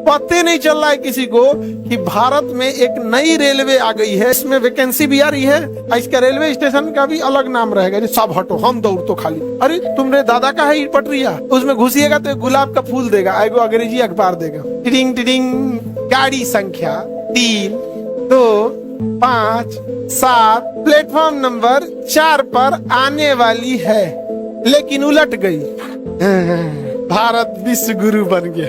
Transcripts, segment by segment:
पता नहीं चल रहा है किसी को कि भारत में एक नई रेलवे आ गई है, इसमें वैकेंसी भी आ रही है और इसका रेलवे स्टेशन का भी अलग नाम रहेगा, जो सब हटो हम दौड़ तो खाली। अरे तुमने दादा का है पटरिया, उसमें घुसिएगा तो गुलाब का फूल देगा, एगो अंग्रेजी अखबार देगा, टिडिंग टिडिंग, गाड़ी संख्या 3, 2, 5, 7 प्लेटफॉर्म नंबर 4 पर आने वाली है, लेकिन उलट गई। भारत विश्व गुरु बन गया।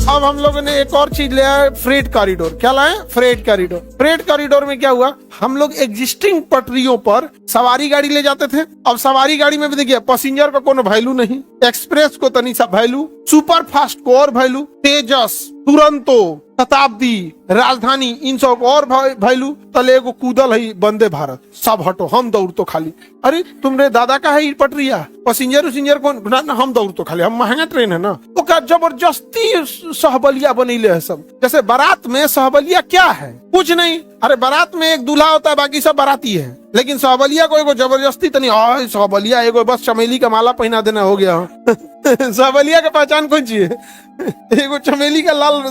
अब हम लोगों ने एक और चीज लिया है, फ्रेट कॉरिडोर। क्या लाए? Freight corridor. फ्रेट कॉरिडोर में क्या हुआ, हम लोग एग्जिस्टिंग पटरियों पर सवारी गाड़ी ले जाते थे। अब सवारी गाड़ी में भी देखिए पैसेंजर का कोनो वैल्यू नहीं, एक्सप्रेस को तनी सा वैल्यू, सुपर फास्ट को और वैल्यू, तेजस, तुरंतो, शताब्दी, राजधानी, इन सब और वैल्यू, तले को कूदल है वंदे भारत, सब हटो हम दौड़ तो खाली। अरे तुमरे दादा का है पटरिया, पैसेंजर उसेंजर कौन ना, हम दौड़ तो खाली, हम महंगा ट्रेन है ना। तो क्या जबरदस्ती सहबलिया बनीले है सब। जैसे बारात में सहबलिया क्या है? कुछ नहीं। अरे बारात में एक दूल्हा होता है, बाकी सब बाराती है, लेकिन सहबलिया को एगो जबरदस्ती तो नहीं, सहबलिया एगो बस चमेली का माला पहना देना हो गया। सहबलिया का पहचान कौन चीज है? एगो चमेली का लाल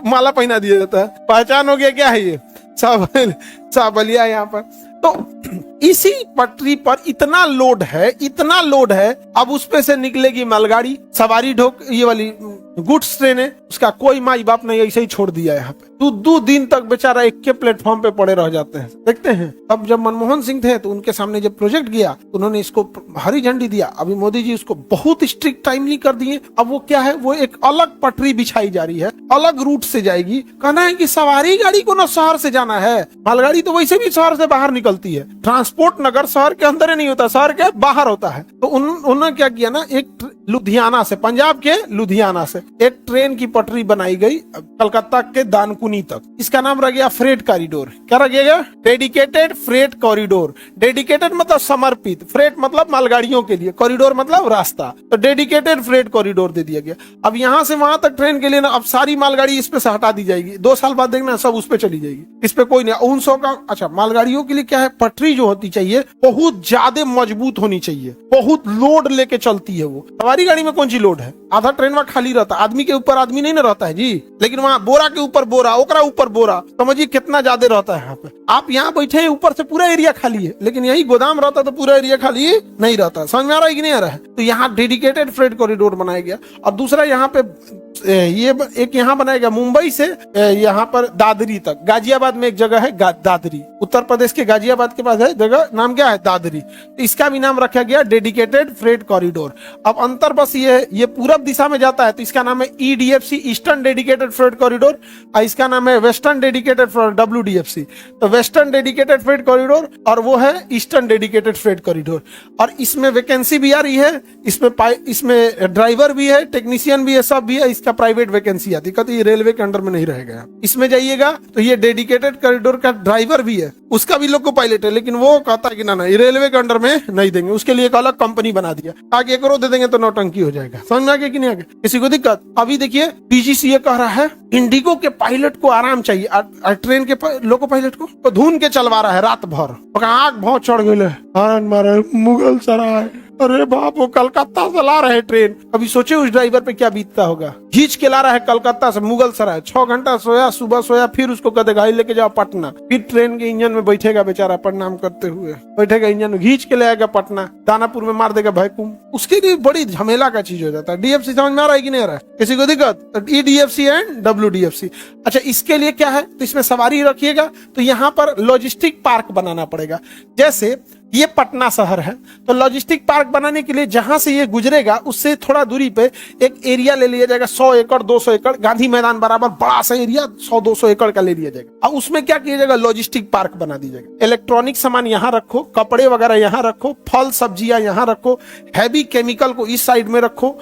माला पहना दिया जाता है, पहचान हो गया। क्या है ये? सहबलिया यहाँ पर। तो इसी पटरी पर इतना लोड है, इतना लोड है, अब उस पे से निकलेगी मालगाड़ी, सवारी ढोक, ये वाली गुड्स ट्रेन है, उसका कोई माई बाप नहीं, ऐसे ही छोड़ दिया यहाँ पे। 2 दिन तक बेचारा एक के प्लेटफॉर्म पे पड़े रह जाते हैं। देखते हैं अब जब मनमोहन सिंह थे तो उनके सामने जब प्रोजेक्ट गया तो उन्होंने इसको हरी झंडी दिया। अभी मोदी जी उसको बहुत स्ट्रिक्ट टाइमली कर दिए। अब वो क्या है, वो एक अलग पटरी बिछाई जा रही है, अलग रूट से जाएगी। कहना है कि सवारी गाड़ी को ना शहर से जाना है, मालगाड़ी तो वैसे भी शहर से बाहर निकलती है। ट्रांसपोर्ट नगर शहर के अंदर ही नहीं होता, शहर के बाहर होता है। तो उन्होंने क्या किया ना, एक लुधियाना से, पंजाब के लुधियाना से एक ट्रेन की पटरी बनाई गई कलकत्ता के दानकुनी तक। इसका नाम रह गया फ्रेट कॉरिडोर। क्या रह गया? Dedicated freight corridor. डेडिकेटेड मतलब समर्पित, फ्रेट मतलब मालगाड़ियों के लिए, कॉरिडोर मतलब रास्ता। तो डेडिकेटेड फ्रेट कॉरिडोर दे दिया गया। अब यहाँ से वहां तक ट्रेन के लिए ना, अब सारी मालगाड़ी इस पे से हटा दी जाएगी। 2 साल बाद देखना सब उस पे चली जाएगी, इस पे कोई नहीं। 900 का अच्छा, मालगाड़ियों के लिए क्या है, पटरी जो होती चाहिए बहुत ज्यादा मजबूत होनी चाहिए, बहुत लोड लेके चलती है वो। हमारी गाड़ी में कौन सी लोड है? आधा ट्रेन में खाली रहता है, आदमी के ऊपर आदमी नहीं ना रहता है जी, लेकिन वहाँ बोरा के ऊपर बोरा, ओकरा ऊपर बोरा, समझिए कितना ज्यादा रहता है यहाँ पे। आप यहाँ बैठे ऊपर से पूरा एरिया खाली है, लेकिन यही गोदाम रहता तो पूरा एरिया खाली नहीं रहता। समझ में आ रहा है कि नहीं आ रहा है? तो यहाँ डेडिकेटेड फ्रेट कॉरिडोर बनाया गया। और दूसरा यहाँ पे ये एक यहाँ बनाया गया, मुंबई से यहाँ पर दादरी तक। गाजियाबाद में एक जगह है दादरी, उत्तर प्रदेश के गाजियाबाद के पास है जगह, नाम क्या है? दादरी। इसका भी नाम रखा गया डेडिकेटेड फ्रेट कॉरिडोर। अब अंतर बस ये पूरब दिशा में जाता है तो इसका नाम है EDFC, eastern dedicated freight corridor, और इसका नाम है वेस्टर्न डेडिकेटेड WDFC। तो वेस्टर्न डेडिकेटेड फ्रेट कॉरिडोर और वो है ईस्टर्न डेडिकेटेड फ्रेट कॉरिडोर। और इसमें वैकेंसी भी आ रही है, इसमें ड्राइवर भी है, टेक्नीशियन भी है, सब भी है। इसका प्राइवेट वैकेंसी आती है, ये रेलवे के अंडर में नहीं रहेगा। इसमें जाइएगा तो ये डेडिकेटेड कॉरिडोर का ड्राइवर भी है, उसका भी लोको पायलट है, लेकिन वो कहता है कि ना ये रेलवे के अंडर में नहीं देंगे, उसके लिए एक अलग कंपनी बना दिया। आगे एक दे देंगे तो नौटंकी हो जाएगा। समझ में आ गया कि नहीं आ गया? किसी को दिक्कत? अभी देखिए DGCA कह रहा है इंडिगो के पायलट को आराम चाहिए, ट्रेन के लोको पायलट को तो धुन के चलवा रहा है रात भर, आग बहुत चढ़ गए मुगल सराय, अरे बाप, वो कलकत्ता से ला रहे ट्रेन। अभी सोचे उस ड्राइवर पे क्या बीतता होगा, खींच के ला रहा है कलकत्ता से मुगल सराय, 6 घंटा सोया, सुबह सोया, फिर उसको कहते गाड़ी लेके जाओ पटना, फिर ट्रेन के इंजन में बैठेगा बेचारा, प्रणाम करते हुए बैठेगा इंजन में, खींच के ले आएगा पटना, दानापुर में मार देगा भैकुम। उसके लिए बड़ी झमेला का चीज हो जाता है। DFC समझ में आ रहा है कि नहीं आ रहा है? किसी को दिक्कत? EDFC and WDFC। अच्छा, इसके लिए क्या है, तो इसमें सवारी रखिएगा तो यहाँ पर लॉजिस्टिक पार्क बनाना पड़ेगा। जैसे ये पटना शहर है तो लॉजिस्टिक पार्क बनाने के लिए जहां से ये गुजरेगा उससे थोड़ा दूरी पे एक एरिया ले लिया जाएगा, 100 एकड़ 200 एकड़, गांधी मैदान बराबर बड़ा सा एरिया 100-200 एकड़ का ले लिया जाएगा। और उसमें क्या किया जाएगा, लॉजिस्टिक पार्क बना दी जाएगा। इलेक्ट्रॉनिक सामान यहाँ रखो, कपड़े वगैरह यहाँ रखो, फल सब्जियां यहाँ रखो, हैवी केमिकल को इस साइड में रखो।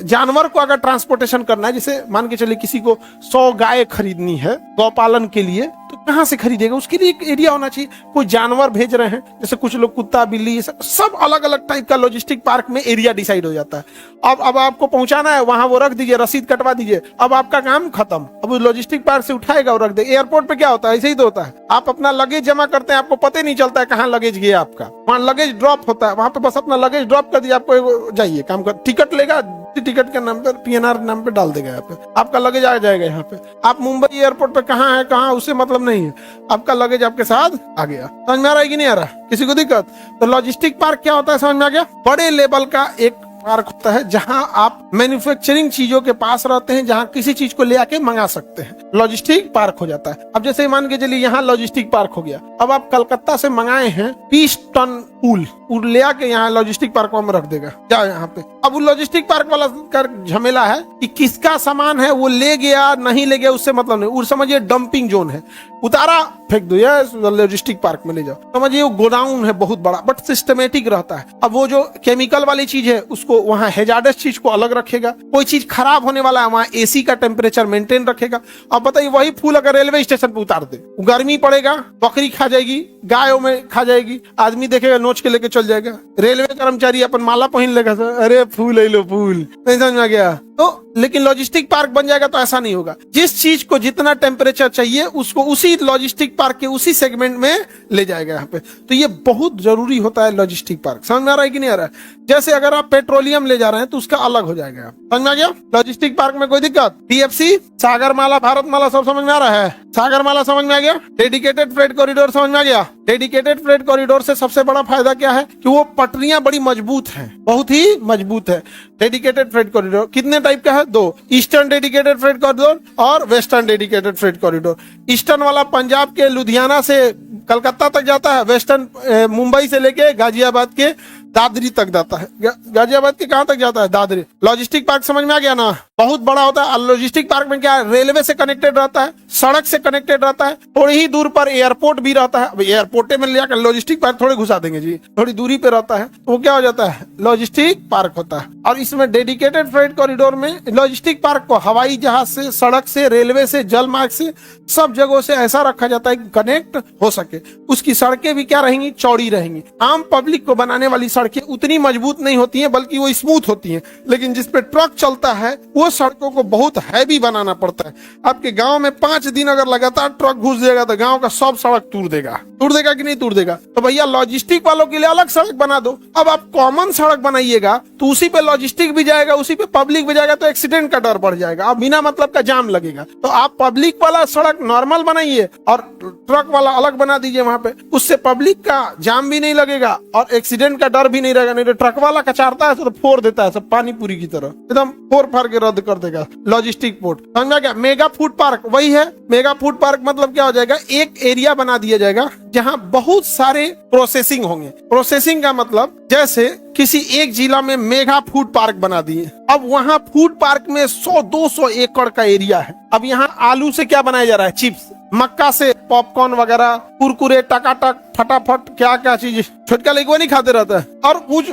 जानवर को अगर ट्रांसपोर्टेशन करना है, जैसे मान के चलिए किसी को 100 गाय खरीदनी है गौपालन के लिए, तो कहाँ से खरीदेगा? उसके लिए एक एरिया होना चाहिए। कोई जानवर भेज रहे हैं, जैसे कुछ लोग कुत्ता बिल्ली, सब अलग अलग टाइप का लॉजिस्टिक पार्क में एरिया डिसाइड हो जाता है। अब आपको पहुंचाना है वहां, वो रख दीजिए, रसीद कटवा दीजिए, अब आपका काम खत्म। अब लॉजिस्टिक पार्क से उठाएगा और रख दे। एयरपोर्ट पे क्या होता है? ऐसे ही तो होता है। आप अपना लगेज जमा करते हैं, आपको पता ही नहीं चलता है कहाँ लगेज गया आपका। वहाँ लगेज ड्रॉप होता है, वहां पे बस अपना लगेज ड्रॉप कर दिया, आपको जाइए काम कर। टिकट लेगा, टिकट के नाम पर PNR नाम पे डाल देगा, यहाँ पे आपका लगेज आ जाएगा। यहाँ पे आप मुंबई एयरपोर्ट पे कहाँ है कहाँ, उससे मतलब नहीं है, आपका लगेज आपके साथ आ गया। समझ में आ रहा है कि नहीं आ रहा? किसी को दिक्कत? तो लॉजिस्टिक पार्क क्या होता है, समझ में आ गया? बड़े लेवल का एक पार्क होता है जहां आप मैन्युफैक्चरिंग चीजों के पास रहते हैं, जहां किसी चीज को ले आके मंगा सकते हैं, लॉजिस्टिक पार्क हो जाता है। अब जैसे मान के चलिए यहाँ लॉजिस्टिक पार्क हो गया। अब आप कलकत्ता से मंगाए हैं 20 टन फूल, ले आके यहाँ लॉजिस्टिक पार्क में रख देगा, जाओ यहाँ पे। अब वो लॉजिस्टिक पार्क वाला का झमेला है कि किसका सामान है, वो ले गया नहीं ले गया उससे मतलब नहीं। वो समझिए डंपिंग जोन है, उतारा फेंक दो, या लॉजिस्टिक पार्क में ले जाओ। समझिए वो गोडाउन है बहुत बड़ा, बट सिस्टमेटिक रहता है। अब वो जो केमिकल वाली चीज है उसको वहाँ हैजार्डस चीज को अलग रखेगा। कोई चीज खराब होने वाला है वहाँ AC का टेम्परेचर मेंटेन रखेगा। अब बताइए वही फूल अगर रेलवे स्टेशन पे उतार दे, गर्मी पड़ेगा, बकरी खा जाएगी, गायों में खा जाएगी, आदमी देखेगा नोच के लेके चल जाएगा। रेलवे कर्मचारी अपन माला पहन लेगा, अरे फूल ले लो फूल, नहीं समझ में गया? तो लेकिन लॉजिस्टिक पार्क बन जाएगा तो ऐसा नहीं होगा। जिस चीज को जितना टेम्परेचर चाहिए उसको उसी लॉजिस्टिक पार्क के उसी सेगमेंट में ले जाएगा यहाँ पे। तो ये बहुत जरूरी होता है लॉजिस्टिक पार्क। समझ में आ रहा है कि नहीं आ रहा है? जैसे अगर आप पेट्रोलियम ले जा रहे हैं तो उसका अलग हो जाएगा। समझ में आ गया? लॉजिस्टिक पार्क में कोई दिक्कत? DFC, सागरमाला, भारतमाला सब समझ में आ रहा है? सागरमाला समझ में आ गया? डेडिकेटेड फ्रेट कॉरिडोर समझ में आ गया? डेडिकेटेड फ्रेट कॉरिडोर से सबसे बड़ा फायदा क्या है कि वो पटरियां बड़ी मजबूत हैं, बहुत ही मजबूत है। डेडिकेटेड फ्रेट कॉरिडोर कितने टाइप का है? 2, ईस्टर्न डेडिकेटेड फ्रेट कॉरिडोर और western dedicated freight corridor. Eastern वाला पंजाब के लुधियाना से कलकत्ता तक जाता है, वेस्टर्न मुंबई से लेके गाजियाबाद के दादरी तक जाता है। गाजियाबाद के कहां तक जाता है? दादरी। लॉजिस्टिक पार्क समझ में आ गया ना? बहुत बड़ा होता है। लॉजिस्टिक पार्क में क्या है? रेलवे से कनेक्टेड रहता है, सड़क से कनेक्टेड रहता है, थोड़ी ही दूर पर एयरपोर्ट भी रहता है। अब एयरपोर्ट में ले जाकर लॉजिस्टिक पार्क थोड़े घुसा देंगे जी, थोड़ी दूरी पे रहता है, तो वो क्या हो जाता है? लॉजिस्टिक पार्क होता है। और इसमें डेडिकेटेड फ्रेट कॉरिडोर में लॉजिस्टिक पार्क को हवाई जहाज से, सड़क से, रेलवे से, जल मार्ग से, सब जगहों से ऐसा रखा जाता है कि कनेक्ट हो सके। उसकी सड़कें भी क्या रहेंगी? चौड़ी रहेंगी। आम पब्लिक को बनाने वाली सड़कें उतनी मजबूत नहीं होती हैं, बल्कि वो स्मूथ होती हैं। लेकिन जिसपे ट्रक चलता है वो सड़कों को बहुत हैवी बनाना पड़ता है। आपके गांव में 5 दिन अगर लगातार ट्रक घुस जाएगा तो गांव का सब सड़क तोड़ देगा कि नहीं तोड़ देगा? तो भैया लॉजिस्टिक वालों के लिए अलग सड़क बना दो। अब आप कॉमन सड़क बनाइएगा तो उसी पे लॉजिस्टिक भी जाएगा, उसी पे पब्लिक भी जाएगा, तो एक्सीडेंट का डर बढ़ जाएगा, अब बिना मतलब का जाम लगेगा। तो आप पब्लिक वाला सड़क नॉर्मल बनाइए और ट्रक वाला अलग बना दीजिए वहां पे, उससे पब्लिक का जाम भी नहीं लगेगा और एक्सीडेंट का डर भी नहीं रहेगा। नहीं तो ट्रक वाला कचारता है तो फोड़ देता है, सब पानी पूरी की तरह एकदम फोड़ फाड़ के रद्द कर देगा। लॉजिस्टिक पोर्ट समझ में गया? मेगा फूड पार्क वही है। मेगा फूड पार्क मतलब क्या हो जाएगा? एक एरिया बना दिया जाएगा जहां बहुत सारे प्रोसेसिंग होंगे। प्रोसेसिंग का मतलब जैसे किसी एक जिला में मेगा फूड पार्क बना दिए, अब वहां फूड पार्क में 100-200 एकड़ का एरिया है। अब यहाँ आलू से क्या बनाया जा रहा है? चिप्स, मक्का से पॉपकॉर्न वगैरह, कुरकुरे, टकाटक, फटाफट, क्या क्या चीज छोटका लेके नहीं खाते रहता है। और कुछ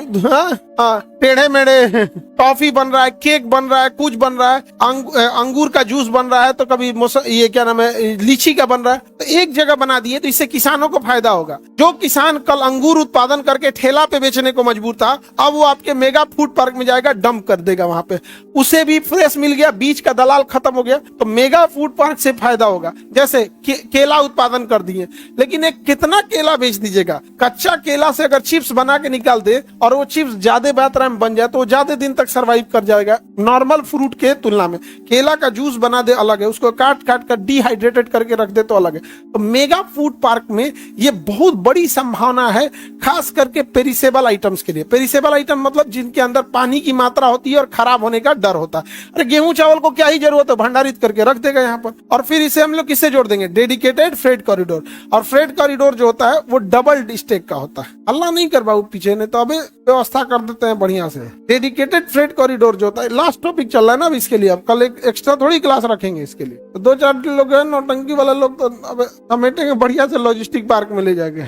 टेढ़े मेढ़े टॉफी बन रहा है, केक बन रहा है, कुछ बन रहा है, अंगूर का जूस बन रहा है, तो कभी ये क्या नाम है, लीची का बन रहा है। तो एक जगह बना दिए तो इससे किसानों को फायदा होगा। जो किसान कल अंगूर उत्पादन करके ठेला पे बेचने को मजबूर था, अब वो आपके मेगा फूड पार्क में जाएगा, डंप कर देगा वहां पे, उसे भी फ्रेश मिल गया, बीच का दलाल खत्म हो गया। तो मेगा फूड पार्क से फायदा होगा। जैसे केला उत्पादन कर दिए, लेकिन एक कितना केला बेच दीजिएगा? कच्चा केला से अगर चिप्स बना के निकाल दे और वो चिप्स ज्यादा मात्रा में बन जाए तो वो ज्यादा दिन तक सरवाइव कर जाएगा नॉर्मल फ्रूट के तुलना में। केला का जूस बना दे अलग है, उसको काट काट कर डिहाइड्रेटेड करके रख दे तो अलग है। तो मेगा फूड पार्क में ये बहुत बड़ी संभावना है, खास करके पेरिसेबल आइटम्स के लिए। पेरिसेबल आइटम मतलब जिनके अंदर पानी की मात्रा होती है और खराब होने का डर होता है। अरे गेहूं चावल को क्या ही जरूरत है, भंडारित करके रख देगा यहाँ पर। और फिर इसे हम लोग किससे जोड़ देंगे? Dedicated freight corridor. और फ्रेट कॉरिडोर जो होता है वो डबल स्टेक का होता है। अल्लाह नहीं कर बाबू पीछे ने, तो अबे व्यवस्था कर देते हैं बढ़िया से। डेडिकेटेड फ्रेट कॉरिडोर जो होता है, लास्ट टॉपिक चल रहा है ना अब इसके लिए, अब कल एक एक्स्ट्रा थोड़ी क्लास रखेंगे इसके लिए। तो 2-4 लोग हैं नौटंकी वाला लोग, तो अब समेटेंगे बढ़िया से लॉजिस्टिक पार्क में ले जाके।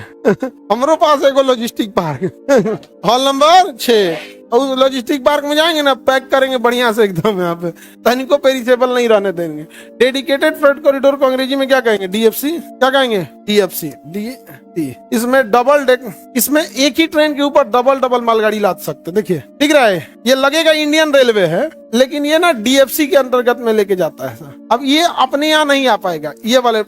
हमारे पास है लॉजिस्टिक पार्क। Hall number 6। और लॉजिस्टिक पार्क में जाएंगे ना, पैक करेंगे बढ़िया से एकदम, यहाँ पे तनिको पेरिसेबल नहीं रहने देंगे। डेडिकेटेड फ्रेट कॉरिडोर को अंग्रेजी में क्या कहेंगे? DFC। क्या कहेंगे? DFC। इसमें डबल डेक, इसमें एक ही ट्रेन के ऊपर डबल मालगाड़ी लाद सकते। देखिए दिख रहा है, ये लगेगा इंडियन रेलवे है, लेकिन ये ना DFC के अंतर्गत में लेके जाता है। अब ये अपने यहाँ नहीं आ पाएगा ये वाले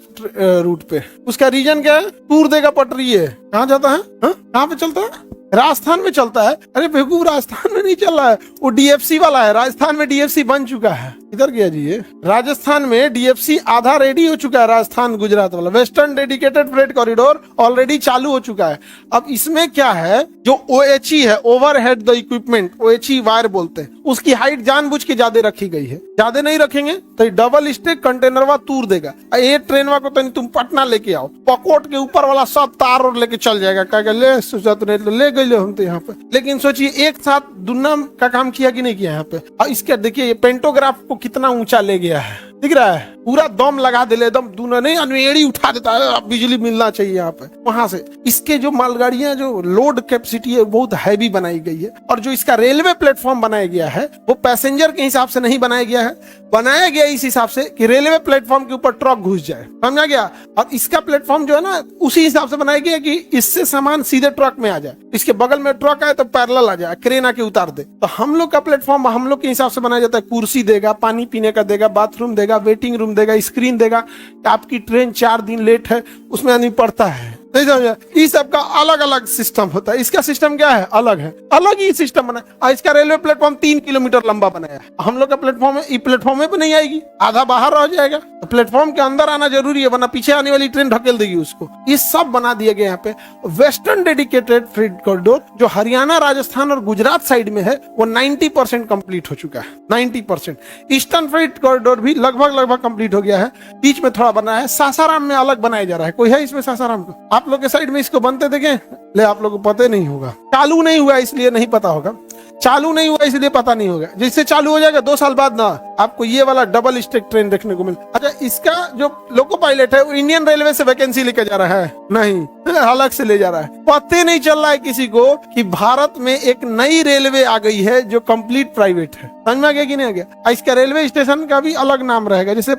रूट पे। उसका रीजन क्या है? टूर देगा पटरी है। कहाँ जाता है? कहाँ पे चलता है? राजस्थान में चलता है। अरे बेवकूफ, राजस्थान में नहीं चल रहा है, वो DFC वाला है। राजस्थान में DFC बन चुका है। इधर गया जी ये, राजस्थान में DFC आधा रेडी हो चुका है। राजस्थान गुजरात वाला western dedicated freight corridor already चालू हो चुका है। अब इसमें क्या है, जो OHE है, overhead the equipment, OHE wire बोलते हैं, उसकी हाइट जानबूझ के ज्यादा रखी गई है। ज्यादा नहीं रखेंगे तो डबल स्टेक कंटेनरवा तूर देगा। ये ट्रेनवा को तुम पटना लेके आओ, पकोट के ऊपर वाला सब तार और लेके चल जाएगा। कहेगा ले सोचा तो ले गए हम तो यहाँ पे। लेकिन सोचिए एक साथ दुनिया का काम किया कि नहीं किया यहाँ पे। और इसके देखिए ये पेंटोग्राफ को कितना ऊंचा ले गया है, दिख रहा है? पूरा दम लगा दे, एकदम दूना नहीं, अनवेड़ी उठा देता है। बिजली मिलना चाहिए यहाँ पे, वहां से। इसके जो मालगाड़ियां, जो लोड कैपेसिटी है बहुत हैवी बनाई गई है। और जो इसका रेलवे प्लेटफॉर्म बनाया गया है वो पैसेंजर के हिसाब से नहीं बनाया गया है, बनाया गया इस हिसाब से कि रेलवे प्लेटफॉर्म के ऊपर ट्रक घुस जाए, समझा गया? और इसका प्लेटफॉर्म जो है ना उसी हिसाब से बनाया गया कि इससे सामान सीधे ट्रक में आ जाए। इसके बगल में ट्रक आए तो पैरेलल आ जाए, क्रेन आके उतार दे। तो हम लोग का प्लेटफॉर्म हम लोग के हिसाब से बनाया जाता है। कुर्सी देगा, पानी पीने का देगा, बाथरूम देगा, वेटिंग रूम देगा, स्क्रीन देगा। आपकी ट्रेन 4 दिन लेट है, उसमें आदमी पढ़ता है, नहीं समझा? इस सब का अलग अलग सिस्टम होता है। इसका सिस्टम क्या है? अलग है, अलग ही सिस्टम बना है। इसका रेलवे प्लेटफॉर्म 3 किलोमीटर लंबा बनाया है। हम लोग का प्लेटफॉर्म है, प्लेटफॉर्म पे नहीं आएगी, आधा बाहर रह जाएगा। तो प्लेटफॉर्म के अंदर आना जरूरी है, वरना पीछे आने वाली ट्रेन ढकेल देगी उसको। ये सब बना दिए गए यहाँ पे। वेस्टर्न डेडिकेटेड फ्रेट कॉरिडोर जो हरियाणा, राजस्थान और गुजरात साइड में है वो 90% कंप्लीट हो चुका है, 90%। ईस्टर्न फ्रेट कॉरिडोर भी लगभग कंप्लीट हो गया है। बीच में थोड़ा बना है, सासाराम में अलग बनाया जा रहा है। कोई है इसमें सासाराम को? आप लोग के साइड में इसको बनते देखे? ले, आप लोग को पता नहीं होगा, चालू नहीं हुआ इसलिए नहीं पता होगा, चालू नहीं हुआ इसलिए पता नहीं होगा। जिससे चालू हो जाएगा 2 साल बाद ना आपको ये वाला डबल स्टेक ट्रेन देखने को मिले। अच्छा, इसका जो लोको पायलट है वो इंडियन रेलवे से वैकेंसी लेके जा रहा है? नहीं, अलग से ले जा रहा है। पता नहीं चल रहा है किसी को कि भारत में एक नई रेलवे आ गई है जो कंप्लीट प्राइवेट है। समझ में आ गया कि नहीं आ गया? इसका रेलवे स्टेशन का भी अलग नाम रहेगा। जैसे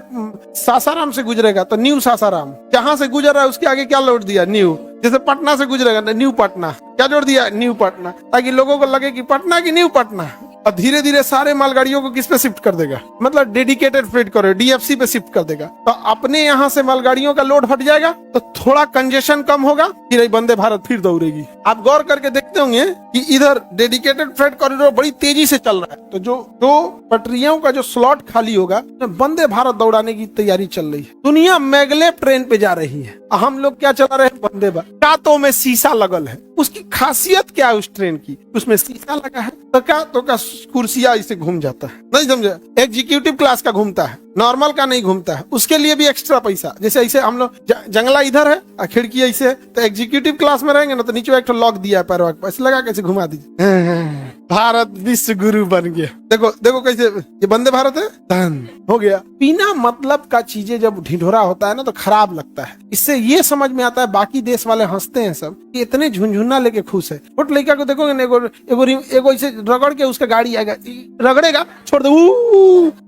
सासाराम से गुजरेगा तो न्यू सासाराम, जहां से गुजर रहा है उसके आगे क्या जोड़ दिया? न्यू। जैसे पटना से गुजरेगा ना, न्यू पटना, क्या जोड़ दिया? न्यू पटना, ताकि लोगों को लगे कि पटना की न्यू पटना। और धीरे धीरे सारे मालगाड़ियों को किस पे शिफ्ट कर देगा? मतलब डेडिकेटेड फ्रेट कॉरिडोर DFC पे शिफ्ट कर देगा। तो अपने यहाँ से मालगाड़ियों का लोड हट जाएगा तो थोड़ा कंजेशन कम होगा, फिर वंदे भारत फिर दौड़ेगी। आप गौर करके देखते होंगे कि इधर डेडिकेटेड फ्रेट कॉरिडोर बड़ी तेजी से चल रहा है, तो जो पटरियों का जो स्लॉट खाली होगा वंदे भारत दौड़ाने की तैयारी चल रही है। दुनिया मैगलेव ट्रेन पे जा रही है, हम लोग क्या चला रहे हैं? वंदे भारत। कांतों में शीशा लगल है। उसकी खासियत क्या है उस ट्रेन की? उसमें शीशा लगा है तो का कुर्सिया इसे घूम जाता है, नहीं समझे? एग्जीक्यूटिव क्लास का घूमता है, नॉर्मल का नहीं घूमता है। उसके लिए भी एक्स्ट्रा पैसा। जैसे ऐसे हम लोग जंगला इधर है और खिड़की ऐसे है, तो एग्जीक्यूटिव क्लास में रहेंगे ना तो नीचे एक लॉक दिया है पैरवा के पास, लगा कैसे घुमा दीजिए। भारत विश्व गुरु बन गया। देखो देखो कैसे ये वंदे भारत है, धन हो गया। बिना मतलब का चीजें जब ढिढोरा होता है ना तो खराब लगता है। इससे ये समझ में आता है, बाकी देश वाले हंसते हैं सब कि इतने झुनझुना लेके खुश है। छोटे लड़का को देखोगे ना, एगो ऐसे रगड़ के उसका गाड़ी आएगा, रगड़ेगा, छोड़ दे,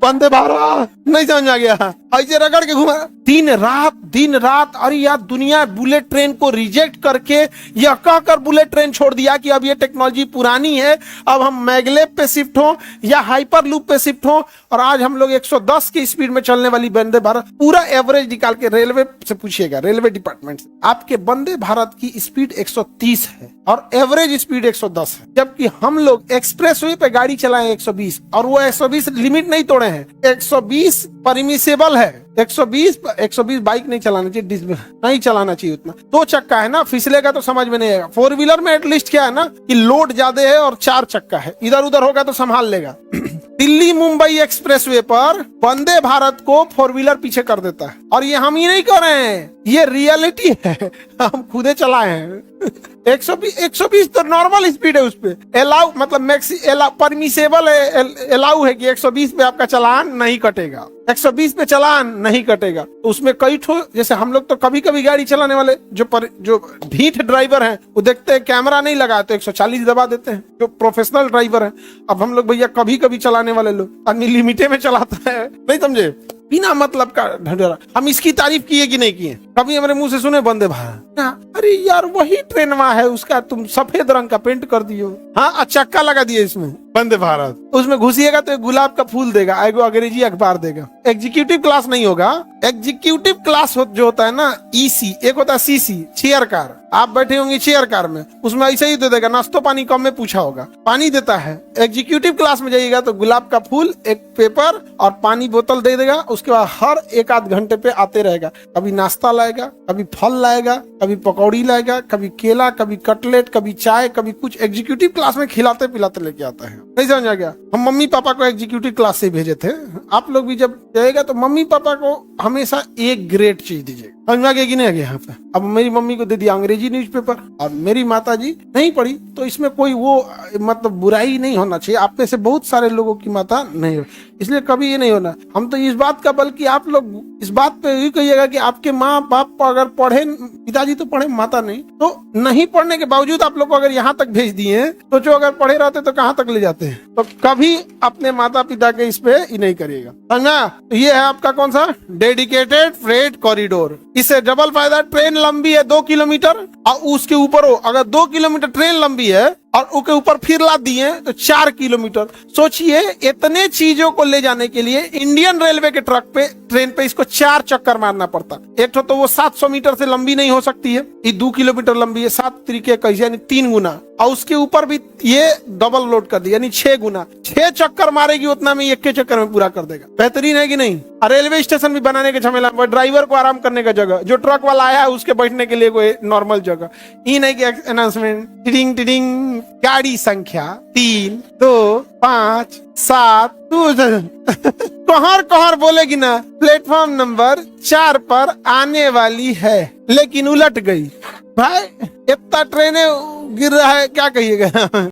वंदे भारत, नहीं समझ आ गया? ऐसे रगड़ के घुमा दिन रात। अरे यार, दुनिया बुलेट ट्रेन को रिजेक्ट करके यह कहकर बुलेट ट्रेन छोड़ दिया कि अब ये टेक्नोलॉजी पुरानी है, अब हम मैगलेव पे शिफ्ट हो या हाइपर लूप पे शिफ्ट हो। और आज हम लोग 110 की स्पीड में चलने वाली वंदे भारत, पूरा एवरेज निकाल के रेलवे से पूछिएगा, रेलवे डिपार्टमेंट से, आपके वंदे भारत की स्पीड 130 है और एवरेज स्पीड 110 है। जबकि हम लोग एक्सप्रेसवे पे गाड़ी चलाए 120, और वो 120 लिमिट नहीं तोड़े हैं, 120 परमिसेबल है। 120 बाइक नहीं चलाना चाहिए, नहीं चलाना चाहिए उतना। 2 चक्का है ना, फिसलेगा तो समझ में नहीं आएगा। 4 व्हीलर में एटलीस्ट क्या है ना कि लोड ज्यादा है और 4 चक्का है, इधर उधर होगा तो संभाल लेगा। दिल्ली मुंबई एक्सप्रेसवे पर वंदे भारत को 4 व्हीलर पीछे कर देता है। और ये हम ही नहीं कर रहे हैं, ये रियलिटी है, हम खुदे चलाए हैं। 120 तो नॉर्मल स्पीड है उस पे, अलाउ मतलब मैक्सी परमिसेबल है, अलाउ है कि 120 पे आपका चालान नहीं कटेगा, 120 पे चालान नहीं कटेगा। तो उसमें कई ठो, जैसे हम लोग तो कभी कभी गाड़ी चलाने वाले जो ढीठ ड्राइवर हैं वो देखते हैं कैमरा नहीं लगा तो 140 दबा देते हैं, जो प्रोफेशनल ड्राइवर हैं। अब हम लोग भैया कभी कभी चलाने वाले लोग आदमी लिमिटे में चलाता है, नहीं समझे, बिना मतलब का ढंढेरा। हम इसकी तारीफ किए कि नहीं किए? कभी हमारे मुंह से सुने वंदे भारत? अरे यार वही ट्रेनवा है, उसका तुम सफेद रंग का पेंट कर दियो, हाँ चक्का लगा दिए इसमें वंदे भारत, उसमें घुसिएगा तो एक गुलाब का फूल देगा, एगो अंग्रेजी अखबार देगा। एग्जीक्यूटिव क्लास नहीं होगा, एग्जीक्यूटिव क्लास जो होता है ना ईसी, एक होता है सीसी चेयर कार, आप बैठे होंगे चेयर कार में, उसमें ऐसे ही दे देगा, नाश्तो पानी कम में पूछा होगा, पानी देता है। एग्जीक्यूटिव क्लास में जाइएगा तो गुलाब का फूल, एक पेपर और पानी बोतल दे देगा, उसके बाद हर एक आध घंटे पे आते रहेगा, कभी नाश्ता लाएगा, कभी फल लाएगा, कभी पकौड़ी लाएगा, कभी केला, कभी कटलेट, कभी चाय, कभी कुछ। एग्जीक्यूटिव क्लास में खिलाते पिलाते लेके आता है, नहीं समझ आ गया? हम मम्मी पापा को एग्जीक्यूटिव क्लास से भेजे थे, आप लोग भी जब जाएगा तो मम्मी पापा को हमेशा एक ग्रेट चीज दीजिए, समझ में आ गया कि नहीं आ गया? यहाँ पे अब मेरी मम्मी को दे दिया अंग्रेजी न्यूज़पेपर और मेरी माता जी नहीं पढ़ी, तो इसमें कोई वो मतलब बुराई नहीं होना चाहिए। आप में से बहुत सारे लोगों की माता नहीं हो, इसलिए कभी ये नहीं होना। हम तो इस बात का, बल्कि आप लोग इस बात पे ये कहिएगा कि आपके माँ बाप अगर पढ़े, पिताजी तो पढ़े माता नहीं, तो नहीं पढ़ने के बावजूद आप लोग को अगर यहाँ तक भेज दिए हैं तो जो अगर पढ़े रहते तो कहाँ तक ले जाते हैं। तो कभी अपने माता पिता के इस पे ही नहीं करिएगा, समझा? तो ये है आपका कौन सा डेडिकेटेड फ्रेट कॉरिडोर। इससे डबल फायदा, ट्रेन लंबी है 2 किलोमीटर और उसके ऊपर हो, अगर 2 किलोमीटर ट्रेन लंबी है और उसके ऊपर फिर लाद दिए तो 4 किलोमीटर। सोचिए इतने चीजों को ले जाने के लिए इंडियन रेलवे के ट्रेन पे इसको 4 चक्कर मारना पड़ता। एक तो वो 700 मीटर से लंबी नहीं हो सकती है, ये 2 किलोमीटर लंबी है, 7 तरीके कैसे यानी 3 गुना, और उसके ऊपर भी ये डबल लोड कर दिया यानी 6 गुना। 6 चक्कर मारेगी उतना में एक के चक्कर में पूरा कर देगा। बेहतरीन है कि नहीं? रेलवे स्टेशन भी बनाने के झमेला में ड्राइवर को आराम करने का जगह, जो ट्रक वाला आया है उसके बैठने के लिए कोई नॉर्मल जगह ही नहीं कि अनाउंसमेंट टिडिंग टिडिंग, गाड़ी संख्या 3 2 5 7 कहर कहर बोलेगी ना, प्लेटफॉर्म नंबर 4 पर आने वाली है, लेकिन उलट गई। भाई इतना ट्रेनें गिर रहा है, क्या कहिएगा।